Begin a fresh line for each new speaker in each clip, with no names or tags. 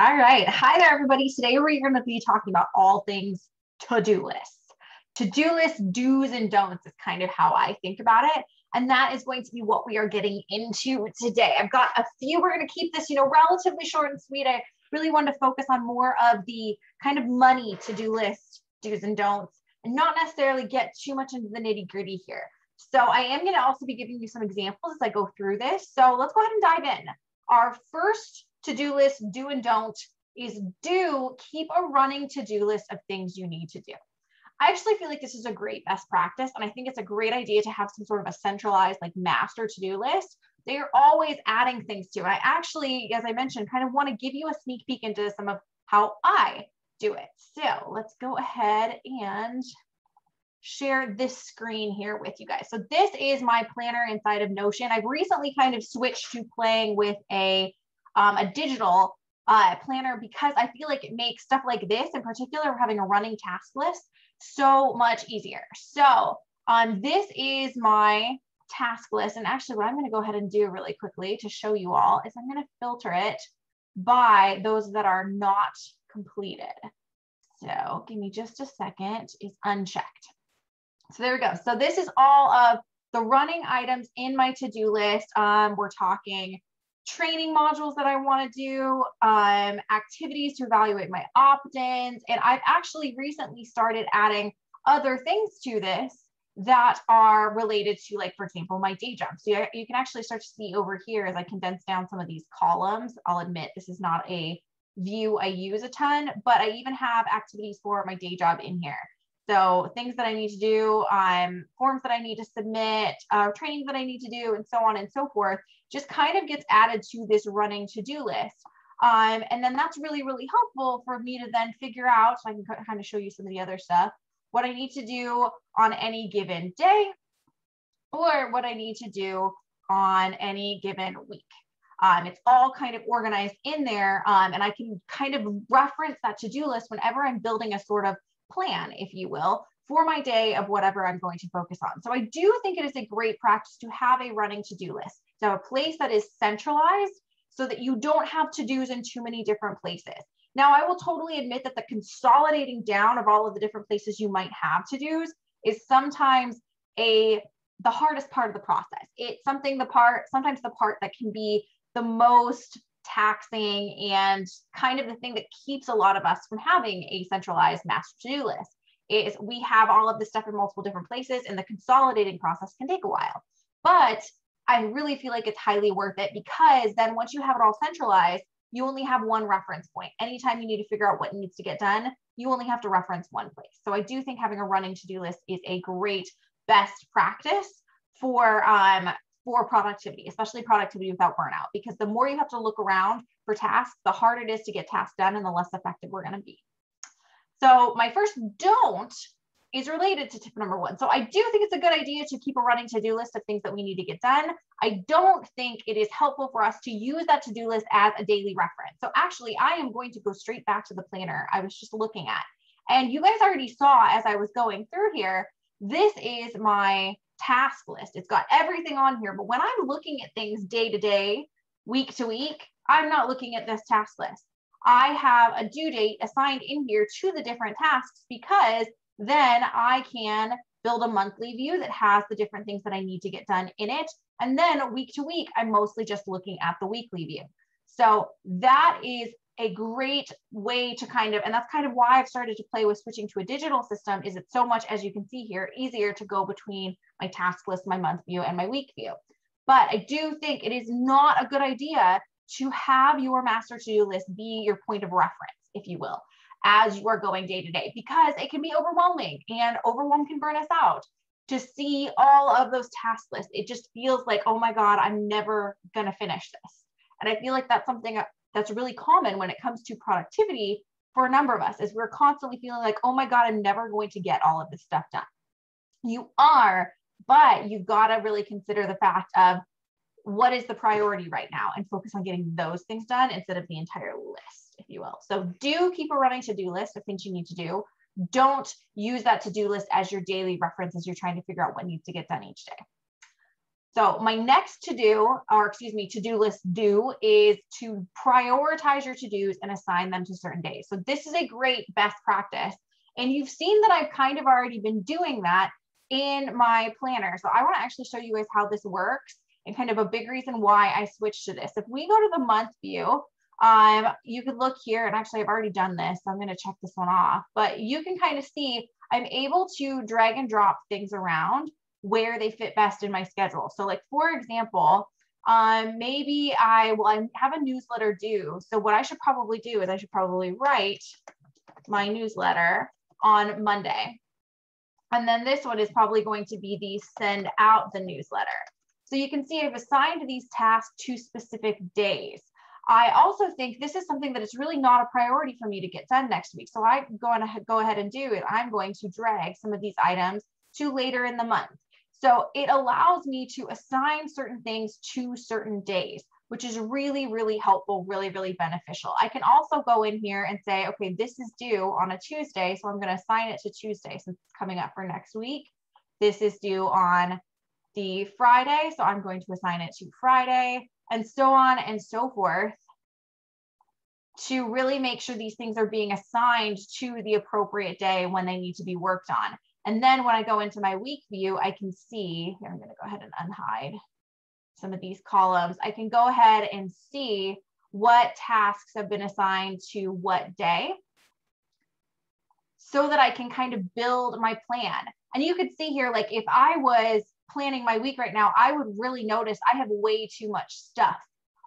All right. Hi there, everybody. Today we're going to be talking about all things to-do lists. To-do list do's and don'ts is kind of how I think about it. And that is going to be what we are getting into today. I've got a few. We're going to keep this, relatively short and sweet. I really wanted to focus on more of the kind of money to-do list do's and don'ts and not necessarily get too much into the nitty-gritty here. So I am going to also be giving you some examples as I go through this. So let's go ahead and dive in. Our first to-do list, do and don't, is keep a running to-do list of things you need to do. I actually feel like this is a great best practice, and I think it's a great idea to have some sort of a centralized, like master to-do list. They are always adding things to it. I actually, as I mentioned, kind of want to give you a sneak peek into some of how I do it. So let's go ahead and share this screen here with you guys. So this is my planner inside of Notion. I've recently kind of switched to playing with a digital planner because I feel like it makes stuff like this, in particular, having a running task list, so much easier. So this is my task list. And actually what I'm going to go ahead and do really quickly to show you all is I'm going to filter it by those that are not completed. So give me just a second. It's unchecked. So there we go. So this is all of the running items in my to-do list. We're talking training modules that I want to do, activities to evaluate my opt-ins. And I've actually recently started adding other things to this that are related to, like, for example, my day job. So you can actually start to see over here as I condense down some of these columns. I'll admit this is not a view I use a ton, but I even have activities for my day job in here. So things that I need to do, forms that I need to submit, trainings that I need to do, and so on and so forth, just kind of gets added to this running to-do list. And then that's really, really helpful for me to then figure out, so I can kind of show you some of the other stuff, what I need to do on any given day, or what I need to do on any given week. It's all kind of organized in there, and I can kind of reference that to-do list whenever I'm building a sort of plan, if you will, for my day of whatever I'm going to focus on. So I do think it is a great practice to have a running to-do list, to have a place that is centralized so that you don't have to-dos in too many different places. Now, I will totally admit that the consolidating down of all of the different places you might have to-dos is sometimes the hardest part of the process. It's sometimes the part that can be the most taxing and kind of the thing that keeps a lot of us from having a centralized master to-do list is we have all of this stuff in multiple different places, and the consolidating process can take a while. But I really feel like it's highly worth it, because then once you have it all centralized, you only have one reference point. Anytime you need to figure out what needs to get done, you only have to reference one place. So I do think having a running to-do list is a great best practice for productivity, especially productivity without burnout, because the more you have to look around for tasks, the harder it is to get tasks done and the less effective we're going to be. So my first don't is related to tip number one. So I do think it's a good idea to keep a running to-do list of things that we need to get done. I don't think it is helpful for us to use that to-do list as a daily reference. So actually, I am going to go straight back to the planner I was just looking at. And you guys already saw as I was going through here, this is my task list. It's got everything on here, but when I'm looking at things day to day, week to week, I'm not looking at this task list. I have a due date assigned in here to the different tasks, because then I can build a monthly view that has the different things that I need to get done in it. And then week to week, I'm mostly just looking at the weekly view. So that is a great way to and that's kind of why I've started to play with switching to a digital system, is it's so much, as you can see here, easier to go between my task list, my month view, and my week view. But I do think it is not a good idea to have your master to-do list be your point of reference, if you will, as you are going day to day, because it can be overwhelming, and overwhelm can burn us out. To see all of those task lists, it just feels like, oh my God, I'm never gonna finish this. And I feel like that's something that's really common when it comes to productivity for a number of us, is we're constantly feeling like, oh my God, I'm never going to get all of this stuff done. You are, but you've got to really consider the fact of what is the priority right now and focus on getting those things done instead of the entire list, if you will. So do keep a running to-do list of things you need to do. Don't use that to-do list as your daily reference as you're trying to figure out what needs to get done each day. So my next to-do list do is to prioritize your to-dos and assign them to certain days. So this is a great best practice. And you've seen that I've kind of already been doing that in my planner. So I want to actually show you guys how this works and kind of a big reason why I switched to this. If we go to the month view, you could look here, and actually I've already done this, so I'm going to check this one off, but you can kind of see I'm able to drag and drop things around where they fit best in my schedule. So like, for example, maybe I have a newsletter due. So what I should probably do is I should probably write my newsletter on Monday. And then this one is probably going to be the send out the newsletter. So you can see I've assigned these tasks to specific days. I also think this is something that is really not a priority for me to get done next week. So I'm going to go ahead and do it. I'm going to drag some of these items to later in the month. So it allows me to assign certain things to certain days, which is really, really helpful, really, really beneficial. I can also go in here and say, okay, this is due on a Tuesday, so I'm going to assign it to Tuesday since it's coming up for next week. This is due on the Friday, so I'm going to assign it to Friday, and so on and so forth, to really make sure these things are being assigned to the appropriate day when they need to be worked on. And then when I go into my week view, I can see, here, I'm going to go ahead and unhide some of these columns. I can go ahead and see what tasks have been assigned to what day, so that I can kind of build my plan. And you could see here, like if I was planning my week right now, I would really notice I have way too much stuff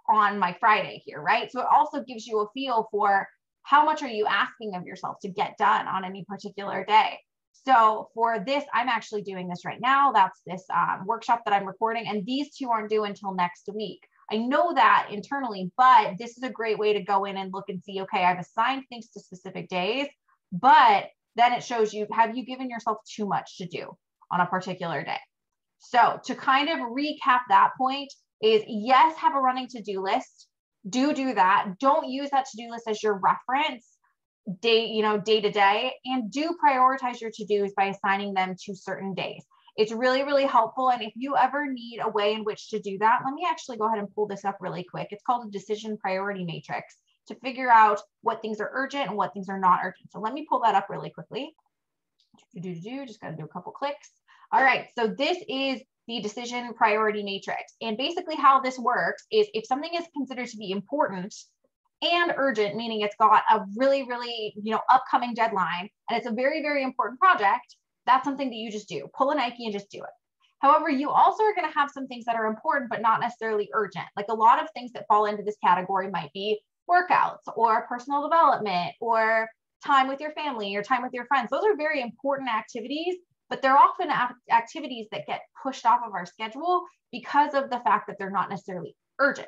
on my Friday here, right? So it also gives you a feel for how much are you asking of yourself to get done on any particular day. So for this, I'm actually doing this right now. That's this workshop that I'm recording, and these two aren't due until next week. I know that internally, but this is a great way to go in and look and see, okay, I've assigned things to specific days, but then it shows you, have you given yourself too much to do on a particular day? So to kind of recap that point is, yes, have a running to-do list. Do that. Don't use that to-do list as your reference day to day, and do prioritize your to-dos by assigning them to certain days. It's really, really helpful. And if you ever need a way in which to do that, let me actually go ahead and pull this up really quick. It's called a decision priority matrix, to figure out what things are urgent and what things are not urgent. So let me pull that up really quickly. Just got to do a couple clicks. All right. So this is the decision priority matrix. And basically how this works is, if something is considered to be important and urgent, meaning it's got a really, really, upcoming deadline, and it's a very, very important project, that's something that you just do. Pull a Nike and just do it. However, you also are going to have some things that are important, but not necessarily urgent. Like a lot of things that fall into this category might be workouts or personal development or time with your family or time with your friends. Those are very important activities, but they're often activities that get pushed off of our schedule because of the fact that they're not necessarily urgent.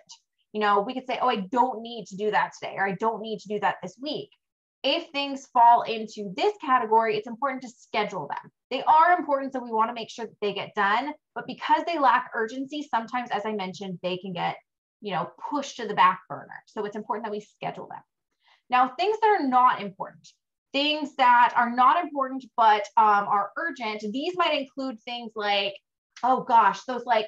We could say, oh, I don't need to do that today, or I don't need to do that this week. If things fall into this category, it's important to schedule them. They are important, so we want to make sure that they get done, but because they lack urgency, sometimes, as I mentioned, they can get, pushed to the back burner. So it's important that we schedule them. Now, things that are not important, but are urgent, these might include things like, oh gosh, those like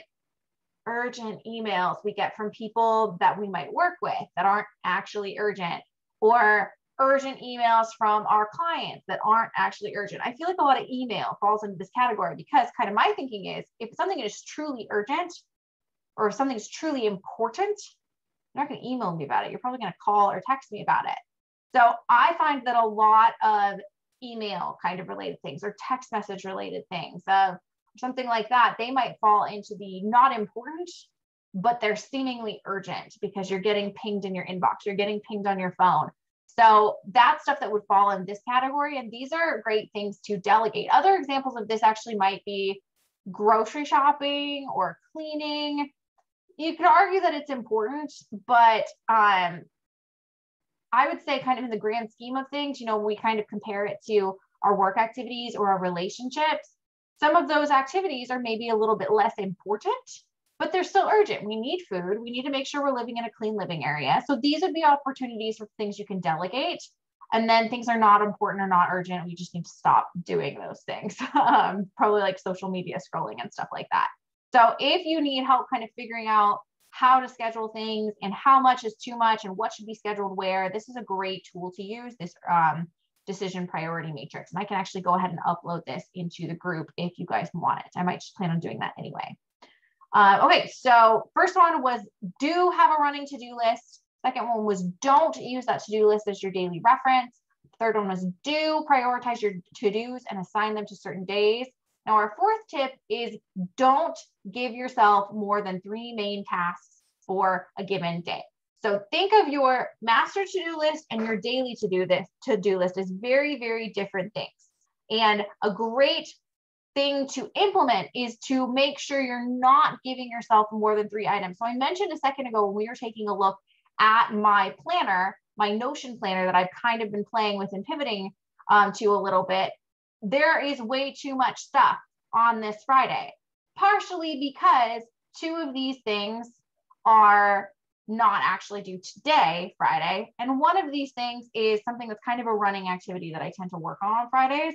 urgent emails we get from people that we might work with that aren't actually urgent, or urgent emails from our clients that aren't actually urgent. I feel like a lot of email falls into this category, because kind of my thinking is, if something is truly urgent or if something's truly important, you're not going to email me about it. You're probably going to call or text me about it. So I find that a lot of email kind of related things, or text message related things, something like that, they might fall into the not important, but they're seemingly urgent because you're getting pinged in your inbox, you're getting pinged on your phone. So that's stuff that would fall in this category. And these are great things to delegate. Other examples of this actually might be grocery shopping or cleaning. You could argue that it's important, but I would say kind of in the grand scheme of things, we kind of compare it to our work activities or our relationships. Some of those activities are maybe a little bit less important, but they're still urgent. We need food. We need to make sure we're living in a clean living area. So these would be opportunities for things you can delegate. And then things are not important or not urgent. We just need to stop doing those things. Probably like social media scrolling and stuff like that. So if you need help kind of figuring out how to schedule things and how much is too much and what should be scheduled where, this is a great tool to use, this decision priority matrix. And I can actually go ahead and upload this into the group if you guys want it. I might just plan on doing that anyway. Okay, so first one was do have a running to-do list. Second one was don't use that to-do list as your daily reference. Third one was do prioritize your to-dos and assign them to certain days. Now, our fourth tip is don't give yourself more than 3 main tasks for a given day. So think of your master to-do list and your daily to-do list as very, very different things. And a great thing to implement is to make sure you're not giving yourself more than 3 items. So I mentioned a second ago when we were taking a look at my planner, my Notion planner that I've kind of been playing with and pivoting to a little bit, there is way too much stuff on this Friday, partially because 2 of these things are not actually due today, Friday. And one of these things is something that's kind of a running activity that I tend to work on Fridays.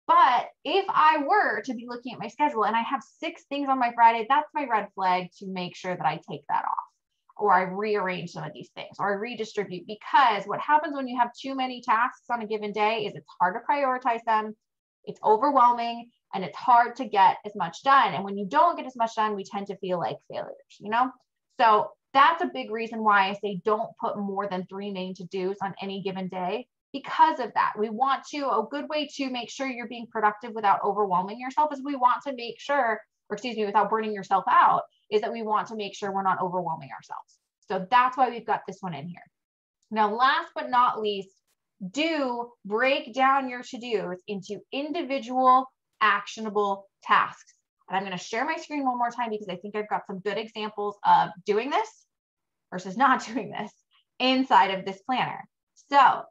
But if I were to be looking at my schedule and I have 6 things on my Friday, that's my red flag to make sure that I take that off, or I rearrange some of these things, or I redistribute, because what happens when you have too many tasks on a given day is it's hard to prioritize them, it's overwhelming, and it's hard to get as much done. And when you don't get as much done, we tend to feel like failures, you know? So that's a big reason why I say don't put more than 3 main to-dos on any given day. Because of that, we want to, a good way to make sure you're being productive without overwhelming yourself is we want to make sure, or excuse me, without burning yourself out, is that we want to make sure we're not overwhelming ourselves. So that's why we've got this one in here. Now, last but not least, do break down your to-dos into individual actionable tasks. And I'm going to share my screen one more time because I think I've got some good examples of doing this versus not doing this inside of this planner. So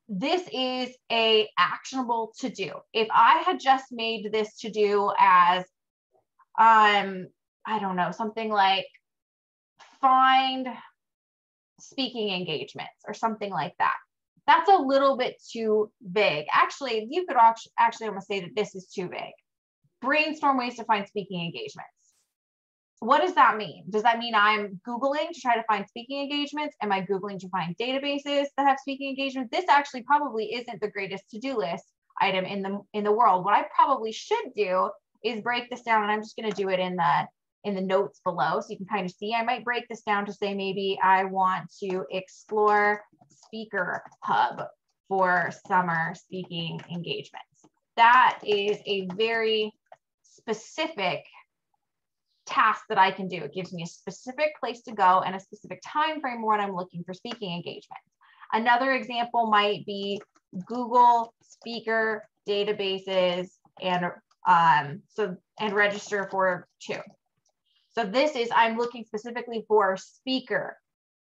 this is a actionable to-do. If I had just made this to-do as, I don't know, something like find speaking engagements or something like that, that's a little bit too vague. Actually, you could actually almost say that this is too vague. Brainstorm ways to find speaking engagements. What does that mean? Does that mean I'm Googling to try to find speaking engagements? Am I Googling to find databases that have speaking engagements? This actually probably isn't the greatest to-do list item in the world. What I probably should do is break this down, and I'm just going to do it in the notes below so you can kind of see. I might break this down to say maybe I want to explore Speaker Hub for summer speaking engagements. That is a very specific task that I can do. It gives me a specific place to go and a specific time frame when I'm looking for speaking engagements. Another example might be Google speaker databases and register for 2. So this is, I'm looking specifically for speaker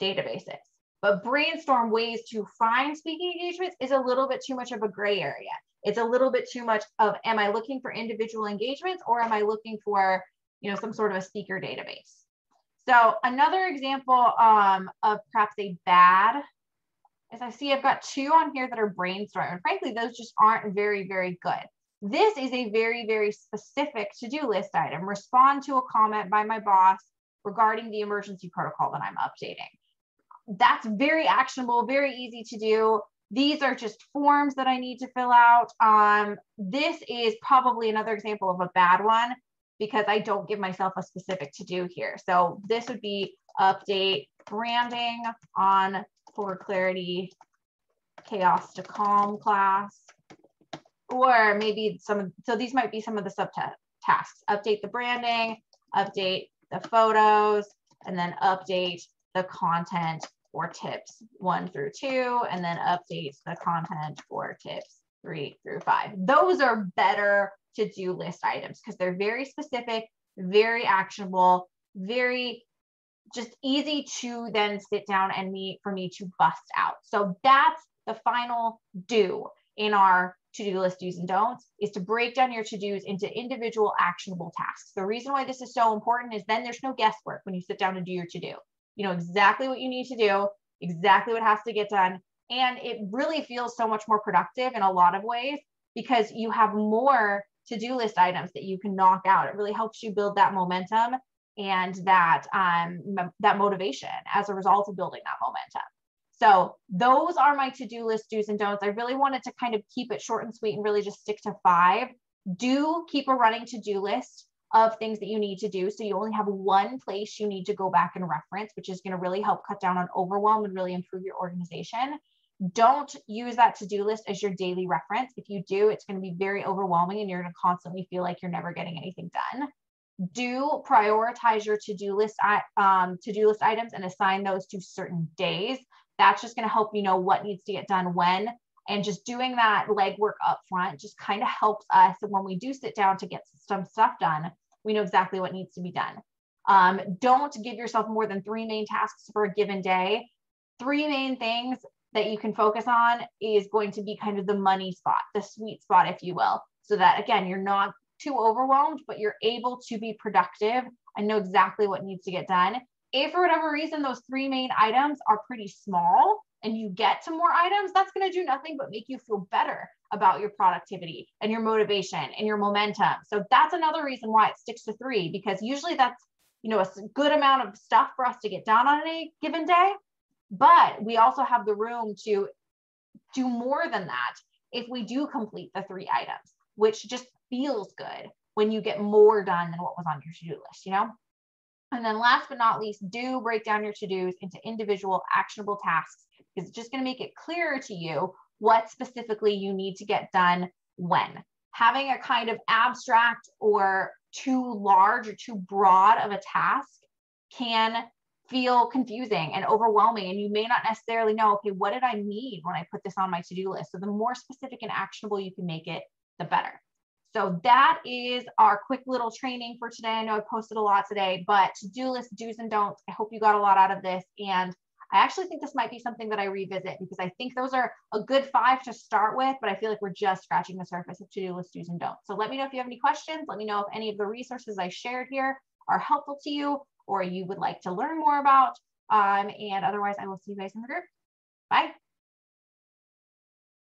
databases, but brainstorm ways to find speaking engagements is a little bit too much of a gray area. It's a little bit too much of, am I looking for individual engagements or am I looking for, you know, some sort of a speaker database? So another example of perhaps a bad, as I see, I've got 2 on here that are brainstorm. And frankly, those just aren't very, very good. This is a very, very specific to-do list item. Respond to a comment by my boss regarding the emergency protocol that I'm updating. That's very actionable, very easy to do. These are just forms that I need to fill out. This is probably another example of a bad one because I don't give myself a specific to do here. So this would be update branding on for clarity, chaos to calm class. Or maybe so these might be some of the subtasks. Update the branding, update the photos, and then update the content for tips 1 through 2, and then update the content for tips 3 through 5. Those are better to-do list items because they're very specific, very actionable, very just easy to then sit down and for me to bust out. So that's the final do in our to-do list do's and don'ts, is to break down your to-dos into individual actionable tasks. The reason why this is so important is then there's no guesswork when you sit down and do your to-do. You know exactly what you need to do, exactly what has to get done. And it really feels so much more productive in a lot of ways because you have more to-do list items that you can knock out. It really helps you build that momentum and that motivation as a result of building that momentum. So those are my to-do list do's and don'ts. I really wanted to kind of keep it short and sweet and really just stick to 5. Do keep a running to-do list of things that you need to do. So you only have one place you need to go back and reference, which is going to really help cut down on overwhelm and really improve your organization. Don't use that to-do list as your daily reference. If you do, it's going to be very overwhelming and you're going to constantly feel like you're never getting anything done. Do prioritize your to-do list items and assign those to certain days. That's just going to help you know what needs to get done when, and just doing that legwork up front just kind of helps us when we do sit down to get some stuff done. We know exactly what needs to be done. Don't give yourself more than 3 main tasks for a given day. 3 main things that you can focus on is going to be kind of the money spot, the sweet spot, if you will, so that again, you're not too overwhelmed, but you're able to be productive and know exactly what needs to get done. If for whatever reason, those 3 main items are pretty small and you get to more items, that's going to do nothing but make you feel better about your productivity and your motivation and your momentum. So that's another reason why it sticks to 3, because usually that's, you know, a good amount of stuff for us to get done on a given day. But we also have the room to do more than that if we do complete the 3 items, which just feels good when you get more done than what was on your to-do list, you know? And then last but not least, do break down your to-dos into individual actionable tasks, because it's just going to make it clearer to you what specifically you need to get done when. Having a kind of abstract or too large or too broad of a task can feel confusing and overwhelming, and you may not necessarily know, okay, what did I need when I put this on my to-do list? So the more specific and actionable you can make it, the better. So that is our quick little training for today. I know I posted a lot today, but to-do list do's and don'ts. I hope you got a lot out of this. And I actually think this might be something that I revisit, because I think those are a good 5 to start with, but I feel like we're just scratching the surface of to-do list do's and don'ts. So let me know if you have any questions. Let me know if any of the resources I shared here are helpful to you or you would like to learn more about. And otherwise, I will see you guys in the group. Bye.